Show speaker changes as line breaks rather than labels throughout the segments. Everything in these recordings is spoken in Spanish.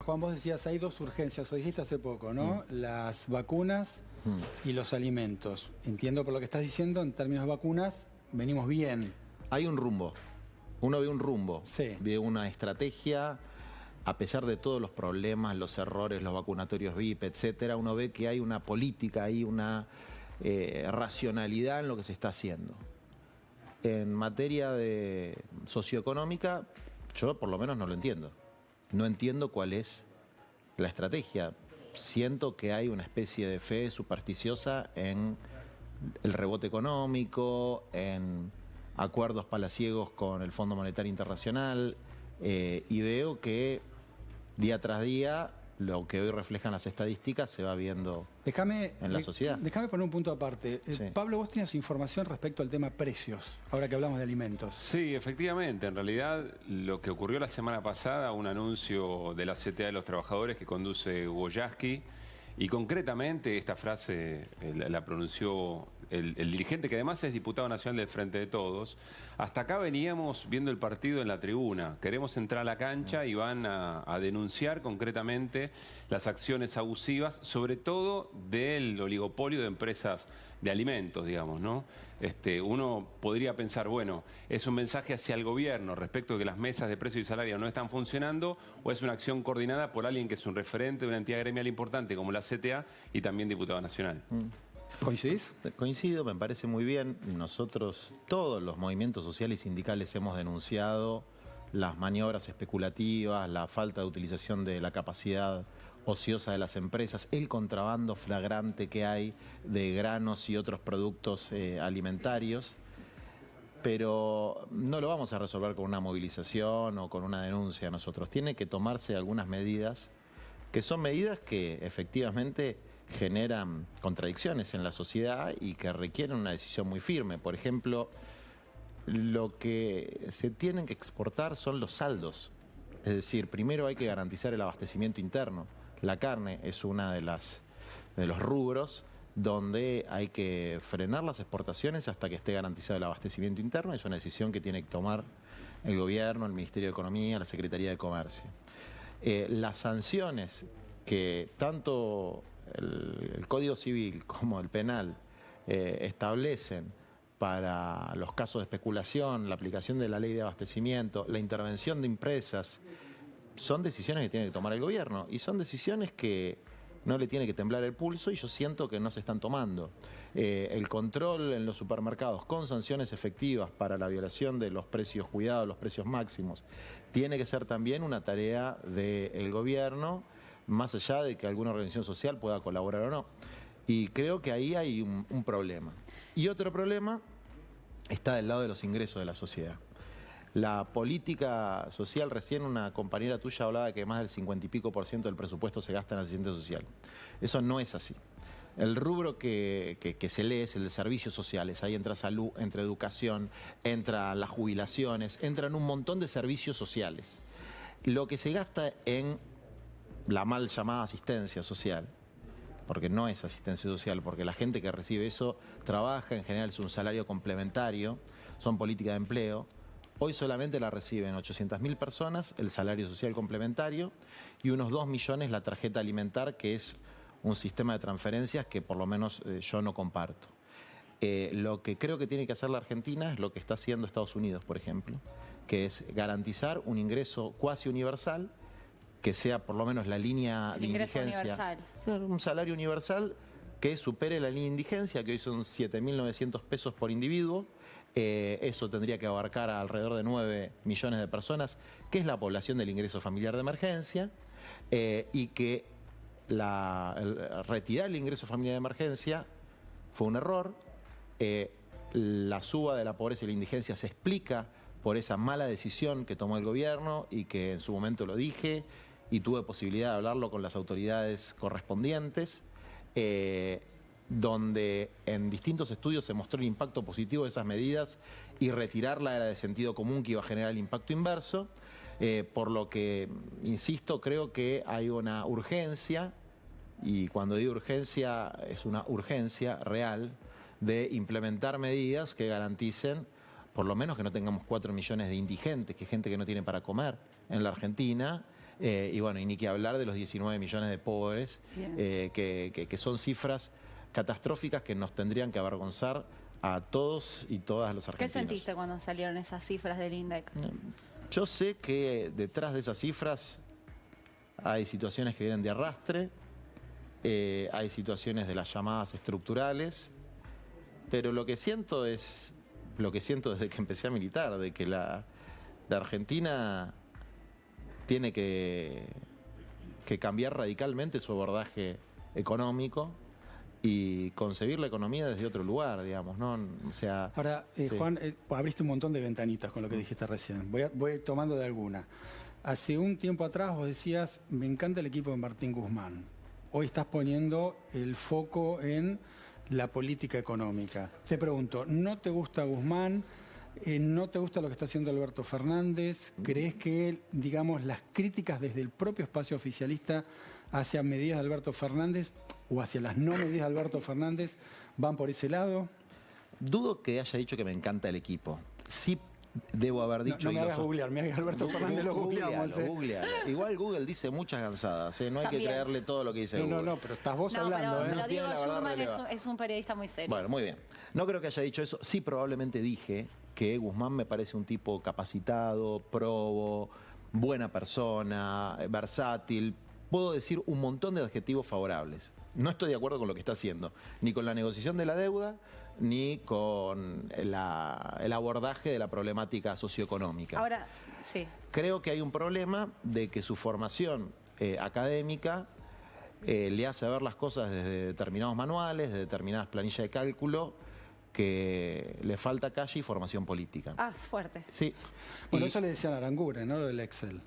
Juan, vos decías, hay dos urgencias, lo dijiste hace poco, ¿no? Las vacunas y los alimentos. Entiendo por lo que estás diciendo, en términos de vacunas, venimos bien.
Hay un rumbo. Uno ve un rumbo,
Sí.
ve una estrategia, a pesar de todos los problemas, los errores, los vacunatorios VIP, etcétera, uno ve que hay una política, hay una racionalidad en lo que se está haciendo. En materia de socioeconómica, yo por lo menos no lo entiendo. No entiendo cuál es la estrategia. Siento que hay una especie de fe supersticiosa en el rebote económico, en acuerdos palaciegos con el Fondo Monetario Internacional, y veo que día tras día lo que hoy reflejan las estadísticas se va viendo en la sociedad.
Déjame poner un punto aparte.
Sí.
Pablo, vos tenías información respecto al tema precios, ahora que hablamos de alimentos.
Sí, efectivamente. En realidad, lo que ocurrió la semana pasada, un anuncio de la CTA de los Trabajadores que conduce Hugo Yasky, y concretamente esta frase la pronunció el dirigente, que además es diputado nacional del Frente de Todos. Hasta acá veníamos viendo el partido en la tribuna. Queremos entrar a la cancha y van a denunciar concretamente las acciones abusivas, sobre todo del oligopolio de empresas de alimentos, digamos, ¿no? Uno podría pensar, bueno, ¿es un mensaje hacia el gobierno respecto de que las mesas de precios y salario no están funcionando, o es una acción coordinada por alguien que es un referente de una entidad gremial importante como la CTA y también diputado nacional?
¿Coincidís?
Coincido, me parece muy bien. Nosotros, todos los movimientos sociales y sindicales, hemos denunciado las maniobras especulativas, la falta de utilización de la capacidad ociosa de las empresas, el contrabando flagrante que hay de granos y otros productos alimentarios. Pero no lo vamos a resolver con una movilización o con una denuncia nosotros. Tiene que tomarse algunas medidas, que son medidas que efectivamente generan contradicciones en la sociedad y que requieren una decisión muy firme. Por ejemplo, lo que se tienen que exportar son los saldos. Es decir, primero hay que garantizar el abastecimiento interno. La carne es una de los rubros donde hay que frenar las exportaciones hasta que esté garantizado el abastecimiento interno. Es una decisión que tiene que tomar el gobierno, el Ministerio de Economía, la Secretaría de Comercio. Las sanciones que tanto el Código Civil como el Penal establecen para los casos de especulación, la aplicación de la ley de abastecimiento, la intervención de empresas, son decisiones que tiene que tomar el gobierno y son decisiones que no le tiene que temblar el pulso, y yo siento que no se están tomando. El control en los supermercados con sanciones efectivas para la violación de los precios cuidados, los precios máximos, tiene que ser también una tarea del gobierno, más allá de que alguna organización social pueda colaborar o no. Y creo que ahí hay un problema. Y otro problema está del lado de los ingresos de la sociedad. La política social, recién una compañera tuya hablaba que más del 50 y pico % del presupuesto se gasta en asistencia social. Eso no es así. El rubro que se lee es el de servicios sociales. Ahí entra salud, entra educación, entran las jubilaciones, entran un montón de servicios sociales. Lo que se gasta en la mal llamada asistencia social, porque no es asistencia social, porque la gente que recibe eso trabaja, en general es un salario complementario, son políticas de empleo. Hoy solamente la reciben 800.000 personas, el salario social complementario, y unos 2 millones la tarjeta alimentar, que es un sistema de transferencias que por lo menos yo no comparto. Lo que creo que tiene que hacer la Argentina es lo que está haciendo Estados Unidos, por ejemplo, que es garantizar un ingreso cuasi universal, que sea por lo menos la línea de indigencia.
Universal.
Un salario universal que supere la línea de indigencia, que hoy son 7.900 pesos por individuo. Eso tendría que abarcar a alrededor de 9 millones de personas, que es la población del ingreso familiar de emergencia, y que retirar el ingreso familiar de emergencia fue un error. La suba de la pobreza y la indigencia se explica por esa mala decisión que tomó el gobierno, y que en su momento lo dije y tuve posibilidad de hablarlo con las autoridades correspondientes, donde en distintos estudios se mostró el impacto positivo de esas medidas, y retirarla era de sentido común que iba a generar el impacto inverso, por lo que, insisto, creo que hay una urgencia, y cuando digo urgencia es una urgencia real, de implementar medidas que garanticen por lo menos que no tengamos 4 millones de indigentes, que es gente que no tiene para comer en la Argentina, Y bueno, y ni que hablar de los 19 millones de pobres, que son cifras catastróficas que nos tendrían que avergonzar a todos y todas los argentinos.
¿Qué sentiste cuando salieron esas cifras del INDEC?
Yo sé que detrás de esas cifras hay situaciones que vienen de arrastre, hay situaciones de las llamadas estructurales, pero lo que siento es lo que siento desde que empecé a militar, de que la Argentina tiene que cambiar radicalmente su abordaje económico y concebir la economía desde otro lugar, digamos, ¿no? O sea,
Ahora,
sí.
Juan, abriste un montón de ventanitas con lo que dijiste recién. Voy tomando de alguna. Hace un tiempo atrás vos decías, me encanta el equipo de Martín Guzmán. Hoy estás poniendo el foco en la política económica. Te pregunto, ¿no te gusta Guzmán? ¿No te gusta lo que está haciendo Alberto Fernández? ¿Crees que, digamos, las críticas desde el propio espacio oficialista hacia medidas de Alberto Fernández o hacia las no medidas de Alberto Fernández van por ese lado?
Dudo que haya dicho que me encanta el equipo. Sí debo haber dicho...
No me hagas googlear, me hagas Alberto Fernández, lo googleamos.
Googlealo. Igual Google dice muchas gansadas, no hay
También.
que creerle todo lo que dice Google.
No, pero estás vos hablando,
pero
No tiene
Diego
la verdad
Schulman
relevada.
es un periodista muy serio.
Bueno, muy bien. No creo que haya dicho eso. Sí, probablemente dije que Guzmán me parece un tipo capacitado, probo, buena persona, versátil. Puedo decir un montón de adjetivos favorables. No estoy de acuerdo con lo que está haciendo, ni con la negociación de la deuda, ni con el abordaje de la problemática socioeconómica.
Ahora, sí.
Creo que hay un problema de que su formación académica le hace ver las cosas desde determinados manuales, de determinadas planillas de cálculo, que le falta calle y formación política.
Ah, fuerte.
Sí.
Bueno,
Y,
eso le decían a Aranguren, ¿no? Lo del Excel.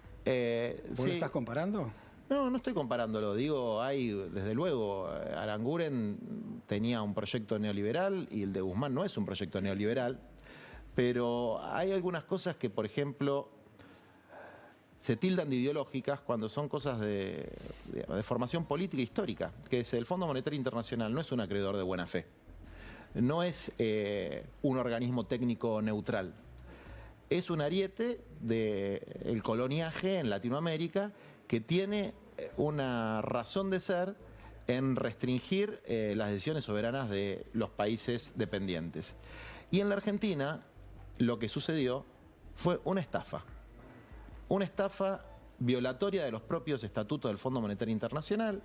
¿Vos lo
sí.
estás comparando?
No estoy comparándolo. Digo, desde luego, Aranguren tenía un proyecto neoliberal y el de Guzmán no es un proyecto neoliberal, pero hay algunas cosas que, por ejemplo, se tildan de ideológicas cuando son cosas de formación política histórica, que es el Fondo Monetario Internacional, no es un acreedor de buena fe, no es un organismo técnico neutral, es un ariete del coloniaje en Latinoamérica que tiene una razón de ser en restringir las decisiones soberanas de los países dependientes. Y en la Argentina lo que sucedió fue una estafa violatoria de los propios estatutos del Fondo Monetario Internacional,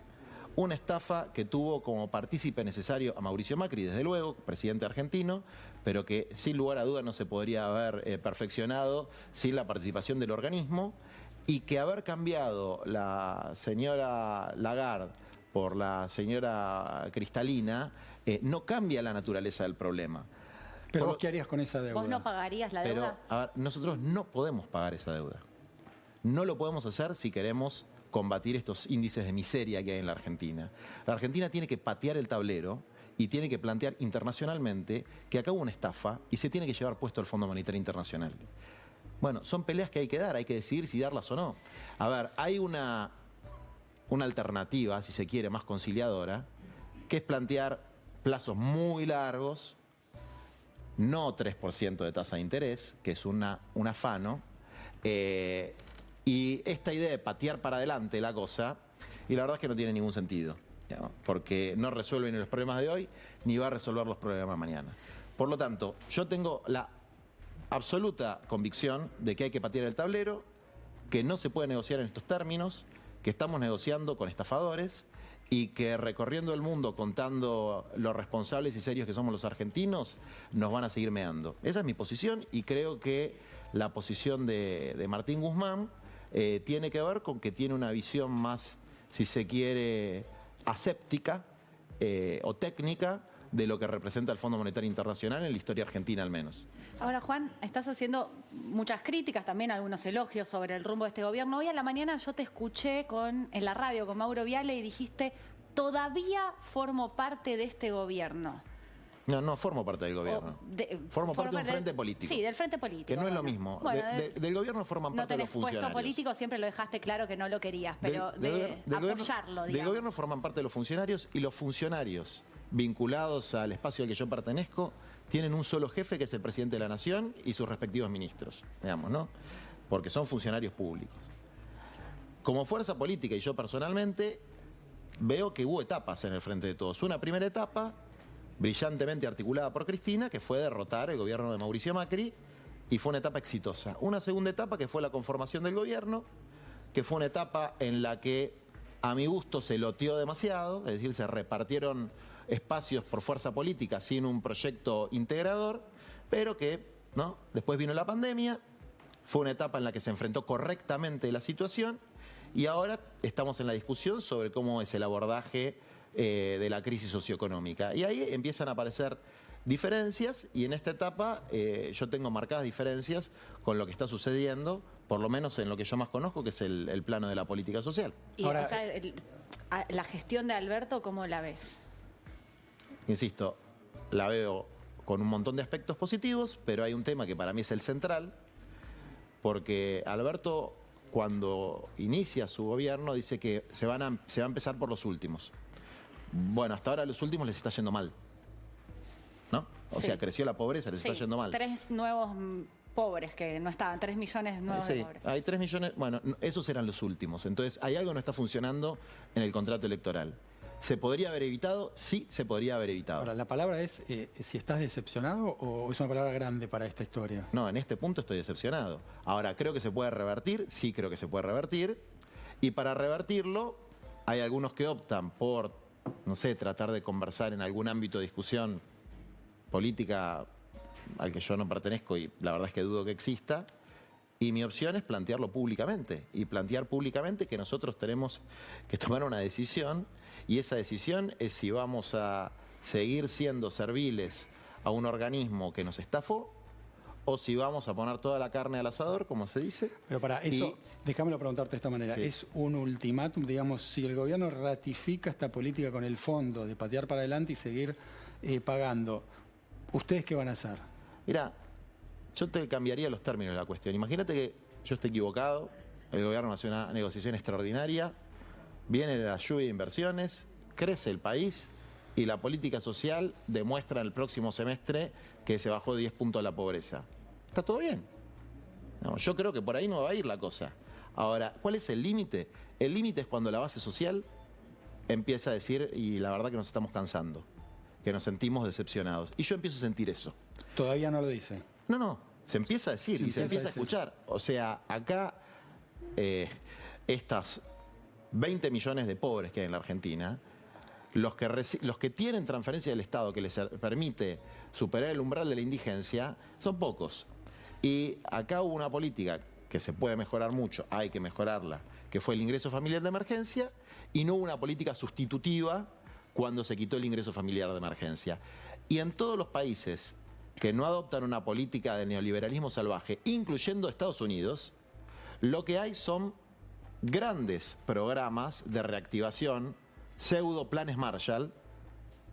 una estafa que tuvo como partícipe necesario a Mauricio Macri, desde luego, presidente argentino, pero que sin lugar a duda no se podría haber perfeccionado sin la participación del organismo, y que haber cambiado la señora Lagarde por la señora Cristalina no cambia la naturaleza del problema.
¿Pero vos qué harías con esa deuda?
¿Vos no pagarías la
Pero,
deuda?
a ver, nosotros no podemos pagar esa deuda. No lo podemos hacer si queremos combatir estos índices de miseria que hay en la Argentina. La Argentina tiene que patear el tablero y tiene que plantear internacionalmente que acá hubo una estafa y se tiene que llevar puesto el Fondo Monetario Internacional. Bueno, son peleas que hay que dar, hay que decidir si darlas o no. A ver, hay una alternativa, si se quiere, más conciliadora, que es plantear plazos muy largos, no 3% de tasa de interés, que es un afano, y esta idea de patear para adelante la cosa, y la verdad es que no tiene ningún sentido, ¿no? Porque no resuelve ni los problemas de hoy, ni va a resolver los problemas de mañana. Por lo tanto, yo tengo la absoluta convicción de que hay que patear el tablero, que no se puede negociar en estos términos, que estamos negociando con estafadores y que recorriendo el mundo contando lo responsables y serios que somos los argentinos, nos van a seguir meando. Esa es mi posición y creo que la posición de Martín Guzmán tiene que ver con que tiene una visión más, si se quiere, aséptica o técnica de lo que representa el Fondo Monetario Internacional en la historia argentina al menos.
Ahora, Juan, estás haciendo muchas críticas, también algunos elogios sobre el rumbo de este gobierno. Hoy a la mañana yo te escuché en la radio con Mauro Viale y dijiste, todavía formo parte de este gobierno.
No formo parte del gobierno. Formo parte de un frente político.
Sí, del frente político.
Que no es lo mismo.
Bueno,
del gobierno forman
no
parte de
tenés
los funcionarios.
puesto político, siempre lo dejaste claro que no lo querías, pero apoyarlo, digamos.
Del gobierno forman parte de los funcionarios y los funcionarios vinculados al espacio al que yo pertenezco tienen un solo jefe, que es el presidente de la Nación y sus respectivos ministros, digamos, ¿no? Porque son funcionarios públicos. como fuerza política y yo personalmente, veo que hubo etapas en el Frente de Todos. Una primera etapa, brillantemente articulada por Cristina, que fue derrotar el gobierno de Mauricio Macri, y fue una etapa exitosa. Una segunda etapa que fue la conformación del gobierno, que fue una etapa en la que a mi gusto se loteó demasiado, es decir, se repartieron espacios por fuerza política sin un proyecto integrador, pero que, ¿no?, después vino la pandemia, fue una etapa en la que se enfrentó correctamente la situación y ahora estamos en la discusión sobre cómo es el abordaje de la crisis socioeconómica. Y ahí empiezan a aparecer diferencias y en esta etapa yo tengo marcadas diferencias con lo que está sucediendo, por lo menos en lo que yo más conozco, que es el plano de la política social.
Y,
Ahora,
o sea, la gestión de Alberto, ¿cómo la ves?
Insisto, la veo con un montón de aspectos positivos, pero hay un tema que para mí es el central, porque Alberto, cuando inicia su gobierno, dice que se va a empezar por los últimos. Bueno, hasta ahora a los últimos les está yendo mal, ¿no? O sea, creció la pobreza, les está yendo mal.
3 nuevos pobres que no estaban, 3 millones nuevos de pobres.
Hay 3 millones, bueno, esos eran los últimos. Entonces, hay algo que no está funcionando en el contrato electoral. ¿Se podría haber evitado? Sí, se podría haber evitado.
Ahora, ¿la palabra es si estás decepcionado o es una palabra grande para esta historia?
No, en este punto estoy decepcionado. Ahora, ¿creo que se puede revertir? Sí, creo que se puede revertir. Y para revertirlo, hay algunos que optan por, no sé, tratar de conversar en algún ámbito de discusión política al que yo no pertenezco y la verdad es que dudo que exista. Y mi opción es plantearlo públicamente y plantear públicamente que nosotros tenemos que tomar una decisión y esa decisión es si vamos a seguir siendo serviles a un organismo que nos estafó o si vamos a poner toda la carne al asador, como se dice.
Pero para eso, déjamelo preguntarte de esta manera.
Sí.
¿Es un ultimátum, digamos, si el gobierno ratifica esta política con el fondo de patear para adelante y seguir pagando, ¿ustedes qué van a hacer?
Mirá, yo te cambiaría los términos de la cuestión. Imagínate que yo esté equivocado, el gobierno hace una negociación extraordinaria, viene la lluvia de inversiones, crece el país y la política social demuestra en el próximo semestre que se bajó 10 puntos la pobreza. ¿Está todo bien? No, yo creo que por ahí no va a ir la cosa. Ahora, ¿cuál es el límite? El límite es cuando la base social empieza a decir, y la verdad que nos estamos cansando, que nos sentimos decepcionados. Y yo empiezo a sentir eso.
Todavía no lo dice.
No, se empieza a decir y se empieza a escuchar. O sea, acá estas 20 millones de pobres que hay en la Argentina, los que tienen transferencia del Estado que les permite superar el umbral de la indigencia, son pocos. Y acá hubo una política que se puede mejorar mucho, hay que mejorarla, que fue el ingreso familiar de emergencia, y no hubo una política sustitutiva cuando se quitó el ingreso familiar de emergencia. Y en todos los países que no adoptan una política de neoliberalismo salvaje, incluyendo Estados Unidos, lo que hay son grandes programas de reactivación, pseudo planes Marshall,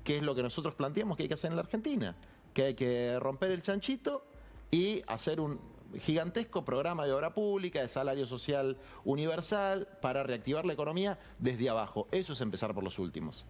que es lo que nosotros planteamos que hay que hacer en la Argentina, que hay que romper el chanchito y hacer un gigantesco programa de obra pública, de salario social universal, para reactivar la economía desde abajo. Eso es empezar por los últimos.